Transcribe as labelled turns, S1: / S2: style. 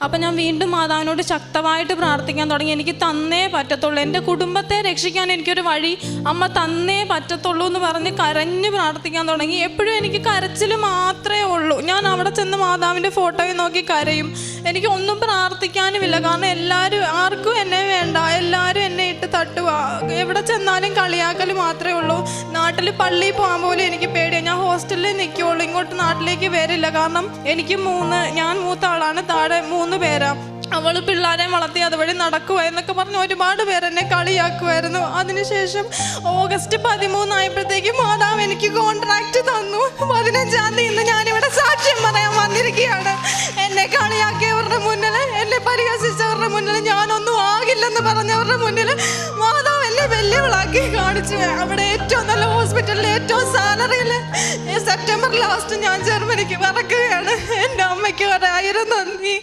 S1: അപ്പം ഞാൻ വീണ്ടും മാതാവിനോട് ശക്തമായിട്ട് പ്രാർത്ഥിക്കാൻ തുടങ്ങി. എനിക്ക് തന്നേ പറ്റത്തുള്ളൂ, എൻ്റെ കുടുംബത്തെ രക്ഷിക്കാൻ എനിക്കൊരു വഴി അമ്മ തന്നേ പറ്റത്തുള്ളൂ എന്ന് പറഞ്ഞ് കരഞ്ഞ് പ്രാർത്ഥിക്കാൻ തുടങ്ങി. എപ്പോഴും എനിക്ക് കരച്ചിൽ മാത്രമേ ഉള്ളൂ. ഞാൻ അവിടെ ചെന്ന് മാതാവിൻ്റെ ഫോട്ടോയിൽ നോക്കി കരയും. എനിക്ക് ഒന്നും പ്രാർത്ഥിക്കാനുമില്ല. കാരണം എല്ലാവരും, ആർക്കും എന്നെ വേണ്ട, എല്ലാവരും എന്നെ ഇട്ട് തട്ടുക. എവിടെ ചെന്നാലും കളിയാക്കൽ മാത്രമേ ഉള്ളൂ. നാട്ടിൽ പള്ളിയിൽ പോകാൻ പോലും എനിക്ക് പേടിയാണ്. ഞാൻ ഹോസ്റ്റലിൽ നിൽക്കുകയുള്ളൂ, ഇങ്ങോട്ട് നാട്ടിലേക്ക് വരില്ല. കാരണം എനിക്ക് ഞാൻ മൂത്ത ആളാണ്, താഴെ 3 പേരാ. അവൾ പിള്ളേരെ വളർത്തി അതുവഴി നടക്കുക എന്നൊക്കെ പറഞ്ഞ് ഒരുപാട് പേരെന്നെ കളിയാക്കുമായിരുന്നു. അതിനുശേഷം ഓഗസ്റ്റ് 13 ആയപ്പോഴത്തേക്കും മാതാവ് എനിക്ക് കോൺട്രാക്റ്റ് തന്നു. 15-ാം തീയതി ഇന്ന് ഞാനിവിടെ സാക്ഷ്യം പറയാൻ വന്നിരിക്കുകയാണ്. എന്നെ കളിയാക്കിയവരുടെ മുന്നിൽ, എന്നെ പരിഹസിച്ചവരുടെ മുന്നിൽ, ഞാനൊന്നും ആകില്ലെന്ന് പറഞ്ഞവരുടെ മുന്നിൽ മാതാവ് എന്നെ വെല്ലുവിളാക്കി കാണിച്ചു. അവിടെ ഏറ്റവും നല്ല ഹോസ്പിറ്റലിൽ ഏറ്റവും സാലറിയിൽ സെപ്റ്റംബർ ലാസ്റ്റ് ഞാൻ ജർമ്മനിക്ക് പറക്കുകയാണ്. എൻ്റെ അമ്മയ്ക്ക് 1000 നന്ദി.